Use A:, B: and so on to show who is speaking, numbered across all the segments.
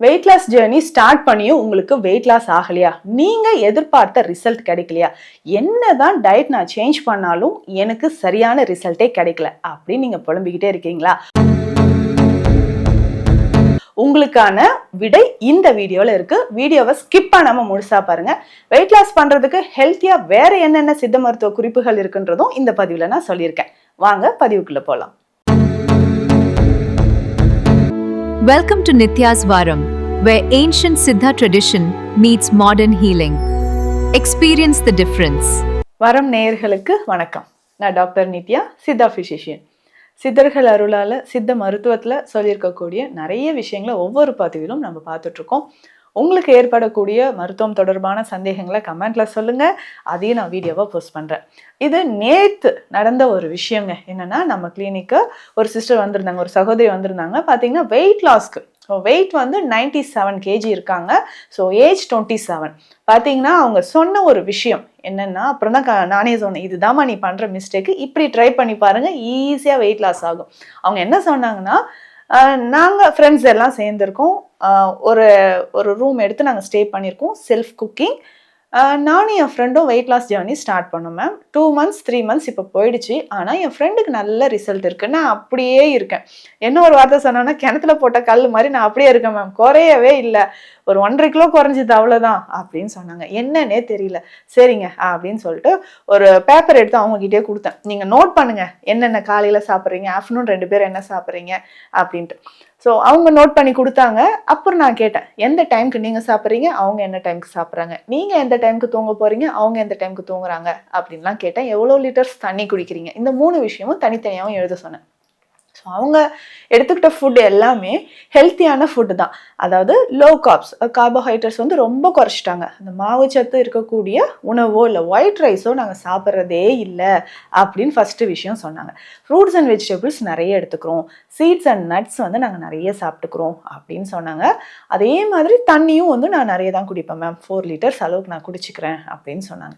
A: Weight loss journey start பண்ணியும் உங்களுக்கு weight loss ஆகலையா? நீங்க எதிர்பார்த்த ரிசல்ட் கிடைக்கலையா? என்னதான் டயட் நான் சேஞ்ச் பண்ணாலும் எனக்கு சரியான ரிசல்ட்டே கிடைக்கல அப்படின்னு நீங்க புலம்பிக்கிட்டே இருக்கீங்களா? உங்களுக்கான விடை இந்த வீடியோல இருக்கு. வீடியோவை ஸ்கிப் பண்ணாம முழுசா பாருங்க. வெயிட் லாஸ் பண்றதுக்கு ஹெல்த்தியா வேற என்னென்ன சித்த மருத்துவ குறிப்புகள் இருக்குன்றதும் இந்த பதிவுல நான் சொல்லியிருக்கேன். வாங்க பதிவுக்குள்ள போலாம்.
B: Welcome to Nitya's Varam, where ancient Siddha tradition meets modern healing. Experience the difference.
A: வரம் நேயர்களுக்கு வணக்கம். நான் டாக்டர் நித்யா, சித்தா பிசிஷியன். சித்தர்கள் அருளால சித்த மருத்துவத்துல சொல்லியிருக்கக்கூடிய நிறைய விஷயங்களை ஒவ்வொரு பதிவிலும் நம்ம பார்த்துட்டு இருக்கோம். உங்களுக்கு ஏற்படக்கூடிய மருத்துவம் தொடர்பான சந்தேகங்களை கமெண்ட்ல சொல்லுங்க. அதையும் நான் வீடியோவா போஸ்ட் பண்றேன். இது நேத்து நடந்த ஒரு விஷயங்க. என்னன்னா, நம்ம கிளினிக்கு ஒரு சிஸ்டர் வந்திருந்தாங்க, ஒரு சகோதரி வந்திருந்தாங்க. பாத்தீங்கன்னா வெயிட் லாஸ்க்கு வெயிட் வந்து 97 kg இருக்காங்க. So age 27. பார்த்தீங்கன்னா அவங்க சொன்ன ஒரு விஷயம் என்னன்னா, அப்புறம் தான் நானே சொன்னேன், இதுதாம்மா நீ பண்ணுற மிஸ்டேக்கு, இப்படி ட்ரை பண்ணி பாருங்க, ஈஸியாக வெயிட் லாஸ் ஆகும். அவங்க என்ன சொன்னாங்கன்னா, நாங்கள் ஃப்ரெண்ட்ஸ் எல்லாம் சேர்ந்துருக்கோம், ஒரு ஒரு ரூம் எடுத்து நாங்கள் ஸ்டே பண்ணியிருக்கோம், செல்ஃப் குக்கிங். நானும் என் ஃப்ரெண்டும் வெயிட் லாஸ் ஜேர்னி ஸ்டார்ட் பண்ணோம் மேம். 2 months 3 months இப்போ போயிடுச்சு. ஆனால் என் ஃப்ரெண்டுக்கு நல்ல ரிசல்ட் இருக்குது. நான் அப்படியே இருக்கேன். என்ன ஒரு வார்த்தை சொன்னோன்னா, கிணத்துல போட்ட கல் மாதிரி நான் அப்படியே இருக்கேன் மேம், குறையவே இல்லை, ஒரு 1.5 கிலோ குறைஞ்சிது அவ்வளோதான் அப்படின்னு சொன்னாங்க. என்னன்னே தெரியல. சரிங்க அப்படின்னு சொல்லிட்டு ஒரு பேப்பர் எடுத்து அவங்ககிட்டே கொடுத்தேன். நீங்கள் நோட் பண்ணுங்க, என்னென்ன காலையில் சாப்பிட்றீங்க, ஆஃப்டர்நூன் 2 பேரும் என்ன சாப்பிட்றீங்க அப்படின்ட்டு. ஸோ அவங்க நோட் பண்ணி கொடுத்தாங்க. அப்புறம் நான் கேட்டேன், எந்த டைமுக்கு நீங்கள் சாப்பிட்றீங்க, அவங்க என்ன டைமுக்கு சாப்பிட்றாங்க, நீங்கள் எந்த டைமுக்கு தூங்க போகிறீங்க, அவங்க எந்த டைமுக்கு தூங்குறாங்க அப்படின்லாம் கேட்டேன். எவ்வளோ லிட்டர்ஸ் தண்ணி குடிக்கிறீங்க, இந்த 3 விஷயமும் தனித்தனியாகவும் எழுத சொன்னேன். ஸோ அவங்க எடுத்துக்கிட்ட ஃபுட்டு எல்லாமே ஹெல்த்தியான ஃபுட்டு தான். அதாவது லோ கார்ப்ஸ், கார்போஹைட்ரேட்ஸ் வந்து ரொம்ப குறைச்சிட்டாங்க. அந்த மாவு சத்து இருக்கக்கூடிய உணவோ இல்லை ஒயிட் ரைஸோ நாங்கள் சாப்பிட்றதே இல்லை அப்படின்னு ஃபஸ்ட்டு விஷயம் சொன்னாங்க. ஃப்ரூட்ஸ் அண்ட் வெஜிடபிள்ஸ் நிறைய எடுத்துக்கிறோம், சீட்ஸ் அண்ட் நட்ஸ் வந்து நாங்கள் நிறைய சாப்பிட்டுக்கிறோம் அப்படின்னு சொன்னாங்க. அதே மாதிரி தண்ணியும் வந்து நான் நிறைய தான் குடிப்பேன் மேம், 4 liters அளவுக்கு நான் குடிச்சிக்கிறேன் அப்படின்னு சொன்னாங்க.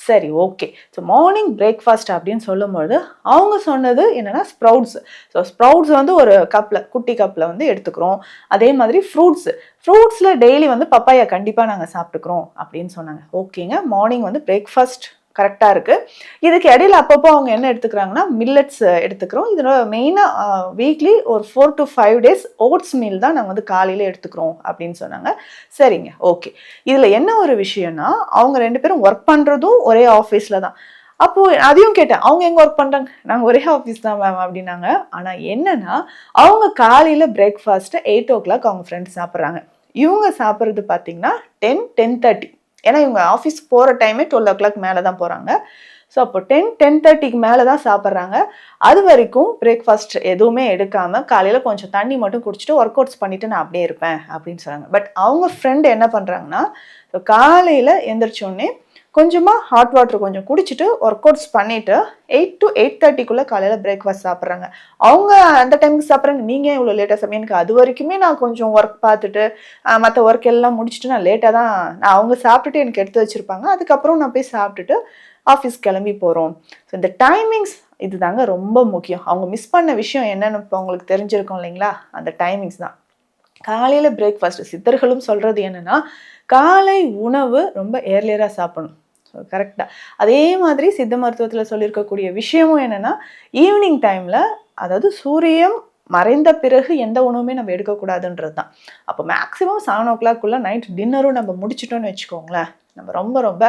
A: சரி, ஓகே. ஸோ மார்னிங் பிரேக்ஃபாஸ்ட் அப்படின்னு சொல்லும்போது அவங்க சொன்னது என்னென்னா ஸ்ப்ரவுட்ஸ். ஸோ ஸ்ப்ரவுட்ஸ் வந்து ஒரு கப்பில், குட்டி கப்பில் வந்து எடுத்துக்கிறோம். அதே மாதிரி ஃப்ரூட்ஸில் டெய்லி வந்து பப்பாயா கண்டிப்பாக நாங்கள் சாப்பிட்டுக்கிறோம் அப்படின்னு சொன்னாங்க. ஓகேங்க, மார்னிங் வந்து பிரேக்ஃபாஸ்ட் கரெக்டாக இருக்குது. இதுக்கு இடையில அப்பப்போ அவங்க என்ன எடுத்துக்கிறாங்கன்னா, மில்லட்ஸ் எடுத்துக்கிறோம். இதோட மெயினாக வீக்லி ஒரு 4 to 5 days ஓட்ஸ் மீல் தான் நாங்கள் வந்து காலையில் எடுத்துக்கிறோம் அப்படின்னு சொன்னாங்க. சரிங்க, ஓகே. இதில் என்ன ஒரு விஷயம்னா, அவங்க 2 பேரும் ஒர்க் பண்ணுறதும் ஒரே ஆஃபீஸில் தான். அப்போது அதையும் கேட்டேன், அவங்க எங்கே ஒர்க் பண்ணுறாங்க, நாங்கள் ஒரே ஆஃபீஸ் தான் மேம் அப்படின்னாங்க. ஆனால் என்னன்னா, அவங்க காலையில் பிரேக்ஃபாஸ்ட்டு 8 o'clock அவங்க ஃப்ரெண்ட்ஸ் சாப்பிட்றாங்க. இவங்க சாப்பிட்றது பார்த்தீங்கன்னா 10-10:30. ஏன்னா இவங்க ஆஃபீஸ் போகிற டைமே 12 o'clock மேலே தான் போகிறாங்க. ஸோ அப்போ 10-10:30க்கு மேலே தான் சாப்பிட்றாங்க. அது வரைக்கும் பிரேக்ஃபாஸ்ட் எதுவுமே எடுக்காமல் காலையில் கொஞ்சம் தண்ணி மட்டும் குடிச்சிட்டு ஒர்க் அவுட்ஸ் பண்ணிவிட்டு நான் அப்படியே இருப்பேன் அப்படின்னு சொன்னாங்க. பட் அவங்க ஃப்ரெண்டு என்ன பண்ணுறாங்கன்னா, காலையில் எந்திரிச்சோடனே கொஞ்சமாக ஹாட் வாட்டர் கொஞ்சம் குடிச்சிட்டு ஒர்க் அவுட்ஸ் பண்ணிவிட்டு 8 to 8:30க்குள்ளே காலையில் பிரேக்ஃபாஸ்ட் சாப்பிட்றாங்க. அவங்க அந்த டைமுக்கு சாப்பிட்றாங்க. நீங்கள் இவ்வளோ லேட்டாக சாப்பிட்றீங்க, எனக்கு அது வரைக்குமே நான் கொஞ்சம் ஒர்க் பார்த்துட்டு மற்ற ஒர்க் எல்லாம் முடிச்சுட்டு நான் லேட்டாக தான், நான் அவங்க சாப்பிட்டுட்டு எனக்கு எடுத்து வச்சுருப்பாங்க. அதுக்கப்புறம் நான் போய் சாப்பிட்டுட்டு ஆஃபீஸ் கிளம்பி போகிறோம். ஸோ இந்த டைமிங்ஸ் இது தாங்க ரொம்ப முக்கியம். அவங்க மிஸ் பண்ண விஷயம் என்னென்னு இப்போ உங்களுக்கு தெரிஞ்சிருக்கும் இல்லைங்களா, அந்த டைமிங்ஸ் தான். காலையில் பிரேக்ஃபாஸ்ட் சித்தர்களும் சொல்கிறது என்னென்னா, காலை உணவு ரொம்ப ஏர்லியராக சாப்பிடணும். கரெக்டாக அதே மாதிரி சித்த மருத்துவத்தில் சொல்லியிருக்கக்கூடிய விஷயமும் என்னென்னா, ஈவினிங் டைமில், அதாவது சூரியன் மறைந்த பிறகு எந்த உணவுமே நம்ம எடுக்கக்கூடாதுன்றது தான். அப்போ மேக்ஸிமம் 7 o'clock நைட் டின்னரும் நம்ம முடிச்சிட்டோன்னு வச்சுக்கோங்களேன், நம்ம ரொம்ப ரொம்ப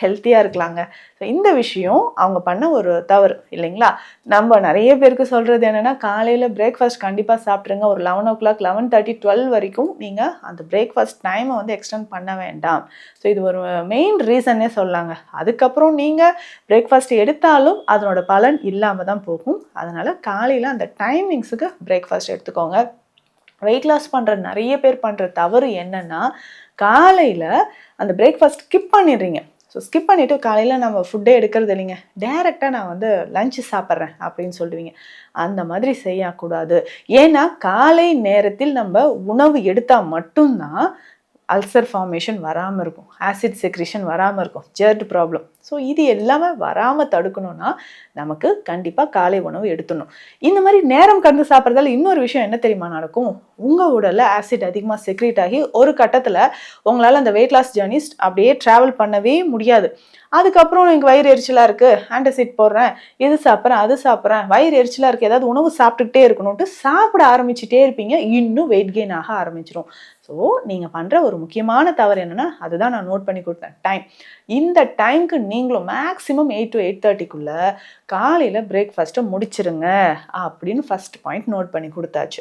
A: ஹெல்த்தியாக இருக்கலாங்க. ஸோ இந்த விஷயம் அவங்க பண்ண ஒரு தவறு இல்லைங்களா. நம்ம நிறைய பேருக்கு சொல்கிறது என்னென்னா, காலையில் பிரேக்ஃபாஸ்ட் கண்டிப்பாக சாப்பிட்ருங்க. ஒரு 11 o'clock 11:30 12 வரைக்கும் நீங்கள் அந்த பிரேக்ஃபாஸ்ட் டைமை வந்து எக்ஸ்டெண்ட் பண்ண வேண்டாம். ஸோ இது ஒரு மெயின் ரீசன்னே சொல்லாங்க. அதுக்கப்புறம் நீங்கள் பிரேக்ஃபாஸ்ட் எடுத்தாலும் அதனோட பலன் இல்லாமல் தான் போகும். அதனால் காலையில் அந்த டைமிங்ஸுக்கு பிரேக்ஃபாஸ்ட் எடுத்துக்கோங்க. வெயிட் லாஸ் பண்ணுற நிறைய பேர் பண்ணுற தவறு என்னென்னா, காலையில் அந்த பிரேக்ஃபாஸ்ட் ஸ்கிப் பண்ணிடுறீங்க. ஸோ ஸ்கிப் பண்ணிவிட்டு காலையில் நம்ம ஃபுட்டே எடுக்கிறது இல்லைங்க, டைரெக்டாக நான் வந்து லஞ்சு சாப்பிட்றேன் அப்படின்னு சொல்லுவீங்க. அந்த மாதிரி செய்யக்கூடாது. ஏன்னா காலை நேரத்தில் நம்ம உணவு எடுத்தால் மட்டும்தான் அல்சர் ஃபார்மேஷன் வராமல் இருக்கும், ஆசிட் செக்ரிஷன் வராமல் இருக்கும், ஜெர்ட் ப்ராப்ளம் ஸோ இது எல்லாமே வராமல் தடுக்கணும்னா நமக்கு கண்டிப்பாக காலை உணவு எடுத்துடணும். இந்த மாதிரி நேரம் கடந்து சாப்பிட்றதால இன்னொரு விஷயம் என்ன தெரியுமா நடக்கும்? உங்கள் உடலில் ஆசிட் அதிகமாக செக்ரேட் ஆகி ஒரு கட்டத்தில் உங்களால் அந்த வெயிட் லாஸ் ஜேர்னிஸ் அப்படியே ட்ராவல் பண்ணவே முடியாது. அதுக்கப்புறம் எனக்கு வயிறு எரிச்சலாக இருக்குது, ஆன்டாசிட் போடுறேன், இது சாப்பிட்றேன், அது சாப்பிட்றேன், வயிறு எரிச்சலாக இருக்குது, ஏதாவது உணவு சாப்பிட்டுக்கிட்டே இருக்கணும்ட்டு சாப்பிட ஆரம்பிச்சுட்டே இருப்பீங்க. இன்னும் வெயிட் கெயின் ஆக ஆரம்பிச்சிடும். ஸோ நீங்கள் பண்ணுற ஒரு முக்கியமான தவறு என்னென்னா, அதுதான் நான் நோட் பண்ணி கொடுத்தேன், டைம். இந்த டைமுக்கு நீங்களும் மேக்ஸிமம் 8 to 8:30 காலையில் பிரேக்ஃபாஸ்ட்டை முடிச்சிருங்க அப்படின்னு ஃபர்ஸ்ட் பாயிண்ட் நோட் பண்ணி கொடுத்தாச்சு.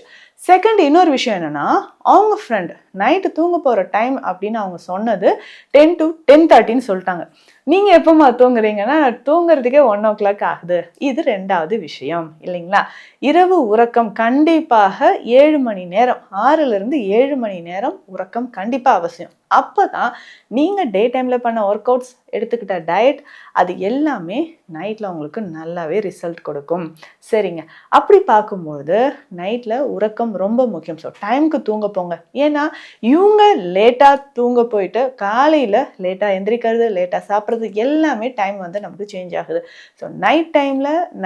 A: செகண்ட், இன்னொரு விஷயம் என்னென்னா, அவங்க ஃப்ரெண்ட் நைட்டு தூங்க போகிற டைம் அப்படின்னு அவங்க சொன்னது 10 to 10:30 சொல்லிட்டாங்க. நீங்கள் எப்போம்மா தூங்குறீங்கன்னா, தூங்குறதுக்கே 1 o'clock ஆகுது. இது ரெண்டாவது விஷயம் இல்லைங்களா? இரவு உறக்கம் கண்டிப்பாக 7 மணி நேரம், 6லிருந்து 7 மணி நேரம் உறக்கம் கண்டிப்பாக அவசியம். அப்போ தான் நீங்கள் டே டைமில் பண்ண ஒர்க் அவுட்ஸ், எடுத்துக்கிட்ட டயட், அது எல்லாமே நைட்டில் உங்களுக்கு நல்லாவே ரிசல்ட் கொடுக்கும். சரிங்க, அப்படி பார்க்கும்போது நைட்டில் உறக்கம் ரொம்ப முக்கியம். ஸோ டைமுக்கு தூங்க போங்க. ஏன்னா இவங்க லேட்டாக தூங்க போயிட்டு காலையில் லேட்டாக எந்திரிக்கிறது, லேட்டாக சாப்பிட்றது எல்லாமே டைம் வந்து நமக்கு சேஞ்ச் ஆகுது. ஸோ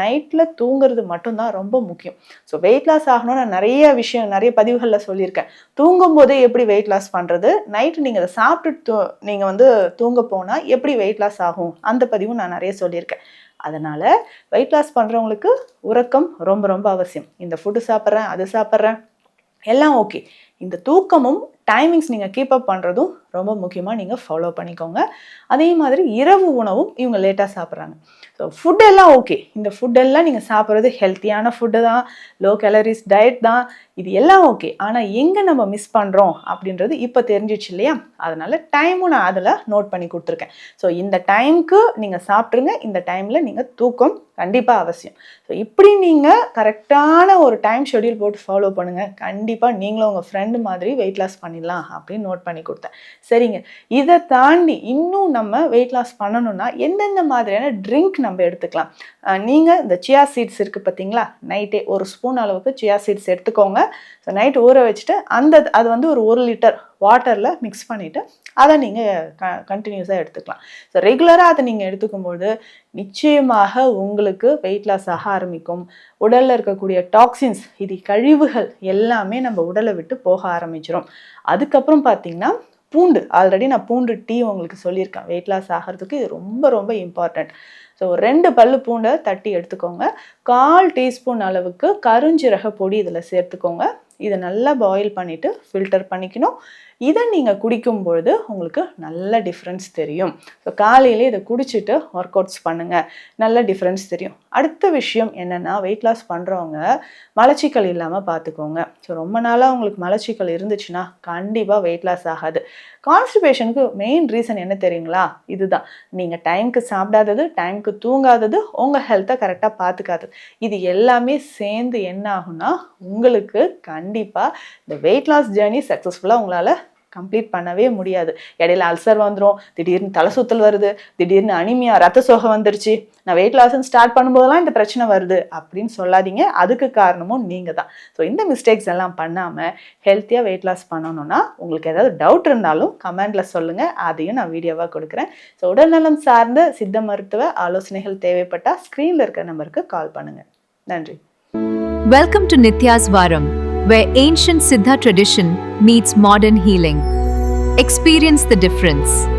A: நைட்டில் தூங்குறது மட்டும்தான் ரொம்ப முக்கியம். ஸோ வெயிட் லாஸ் ஆகணும்னு நான் நிறைய பதிவுகளில் சொல்லியிருக்கேன். தூங்கும் போதே எப்படி வெயிட் லாஸ் பண்ணுறது, நைட்டு நீங்கள் அதை சாப்பிட்டு நீங்கள் வந்து தூங்க போனால் எப்படி வெயிட் லாஸ் ஆகும், அந்த பதிவும் நான் நிறைய சொல்லியிருக்கேன். அதனால் வெயிட் லாஸ் பண்ணுறவங்களுக்கு உறக்கம் ரொம்ப ரொம்ப அவசியம். இந்த ஃபுட்டு சாப்பிட்றேன், அது சாப்பிட்றேன் எல்லாம் ஓகே. இந்த தூக்கமும் டைமிங்ஸ் நீங்கள் கீப் அப் பண்ணுறதும் ரொம்ப முக்கியமாக நீங்கள் ஃபாலோ பண்ணிக்கோங்க. அதே மாதிரி இரவு உணவும் இவங்க லேட்டாக சாப்பிட்றாங்க. ஸோ ஃபுட்டெல்லாம் ஓகே. இந்த ஃபுட்டெல்லாம் நீங்கள் சாப்பிட்றது ஹெல்த்தியான ஃபுட்டு தான், லோ கேலரிஸ் டயட் தான், இது எல்லாம் ஓகே. ஆனால் எங்கே நம்ம மிஸ் பண்ணுறோம் அப்படின்றது இப்போ தெரிஞ்சிச்சு இல்லையா? அதனால் டைமும் நான் அதில் நோட் பண்ணி கொடுத்துருக்கேன். ஸோ இந்த டைமுக்கு நீங்கள் சாப்பிட்ருங்க, இந்த டைமில் நீங்கள் தூக்கம் கண்டிப்பாக அவசியம். ஸோ இப்படி நீங்கள் கரெக்டான ஒரு டைம் ஷெட்யூல் போட்டு ஃபாலோ பண்ணுங்கள். கண்டிப்பாக நீங்களும் உங்கள் ஃப்ரெண்டு மாதிரி வெயிட் லாஸ் பண்ணிடலாம் அப்படின்னு நோட் பண்ணி கொடுத்தேன். சரிங்க, இதை தாண்டி இன்னும் நம்ம வெயிட் லாஸ் பண்ணணும்னா எந்தெந்த மாதிரியான ட்ரிங்க் நம்ம எடுத்துக்கலாம்? நீங்கள் இந்த சியா சீட்ஸ் இருக்குது பார்த்தீங்களா, நைட்டே 1 ஸ்பூன் அளவுக்கு சியா சீட்ஸ் எடுத்துக்கோங்க. ஸோ நைட்டு ஊற வச்சுட்டு அது வந்து ஒரு 1 லிட்டர் வாட்டரில் மிக்ஸ் பண்ணிவிட்டு அதை நீங்கள் கண்டினியூஸாக எடுத்துக்கலாம். ஸோ ரெகுலராக அதை நீங்கள் எடுத்துக்கும்போது நிச்சயமாக உங்களுக்கு வெயிட் லாஸ் ஆக ஆரம்பிக்கும். உடலில் இருக்கக்கூடிய டாக்ஸின்ஸ், இது கழிவுகள் எல்லாமே நம்ம உடலை விட்டு போக ஆரம்பிச்சிடும். அதுக்கப்புறம் பார்த்தீங்கன்னா பூண்டு, ஆல்ரெடி நான் பூண்டு டீ உங்களுக்கு சொல்லியிருக்கேன். வெயிட் லாஸ் ஆகிறதுக்கு இது ரொம்ப ரொம்ப இம்பார்ட்டண்ட். ஸோ 2 பல்லு பூண்டை தட்டி எடுத்துக்கோங்க. 1/4 டீஸ்பூன் அளவுக்கு கருஞ்சீரக பொடி இதில் சேர்த்துக்கோங்க. இதை நல்லா பாயில் பண்ணிவிட்டு ஃபில்டர் பண்ணிக்கணும். இதை நீங்கள் குடிக்கும்பொழுது உங்களுக்கு நல்ல டிஃப்ரென்ஸ் தெரியும். ஸோ காலையிலே இதை குடிச்சிட்டு ஒர்க் அவுட்ஸ் பண்ணுங்கள், நல்ல டிஃப்ரென்ஸ் தெரியும். அடுத்த விஷயம் என்னென்னா, வெயிட் லாஸ் பண்ணுறவங்க மலச்சிக்கல் இல்லாமல் பார்த்துக்கோங்க. ஸோ ரொம்ப நாளாக உங்களுக்கு மலச்சிக்கல் இருந்துச்சுன்னா கண்டிப்பாக வெயிட் லாஸ் ஆகாது. கான்ஸ்டிபேஷனுக்கு மெயின் ரீசன் என்ன தெரியுங்களா? இதுதான். நீங்கள் டைமுக்கு சாப்பிடாதது, டைமுக்கு தூங்காதது, உங்கள் ஹெல்த்தை கரெக்டாக பார்த்துக்காதது, இது எல்லாமே சேர்ந்து என்ன ஆகும்னா உங்களுக்கு கண்டிப்பாக இந்த வெயிட் லாஸ் ஜேர்னி சக்ஸஸ்ஃபுல்லாக உங்களால் கம்ப்ளீட் பண்ணவே முடியாது. இடையில அல்சர் வந்துடும், திடீர்னு தலை சுத்தல் வருது, திடீர்னு அனிமியா, ரத்த சோகை வந்துருச்சு, நான் வெயிட் லாஸ்ன்னு ஸ்டார்ட் பண்ணும்போதெல்லாம் இந்த பிரச்சனை வருது அப்படின்னு சொல்லாதீங்க. அதுக்கு காரணமும் நீங்கள் தான். ஸோ இந்த மிஸ்டேக்ஸ் எல்லாம் பண்ணாமல் ஹெல்த்தியாக வெயிட் லாஸ் பண்ணணும்னா உங்களுக்கு ஏதாவது டவுட் இருந்தாலும் கமெண்டில் சொல்லுங்கள், அதையும் நான் வீடியோவாக கொடுக்குறேன். ஸோ உடல்நலம் சார்ந்த சித்த மருத்துவ ஆலோசனைகள் தேவைப்பட்டால் ஸ்க்ரீனில் இருக்கிற நம்பருக்கு கால் பண்ணுங்கள். நன்றி.
B: Welcome to Nitya's Varam, where ancient Siddha tradition meets modern healing. Experience the difference.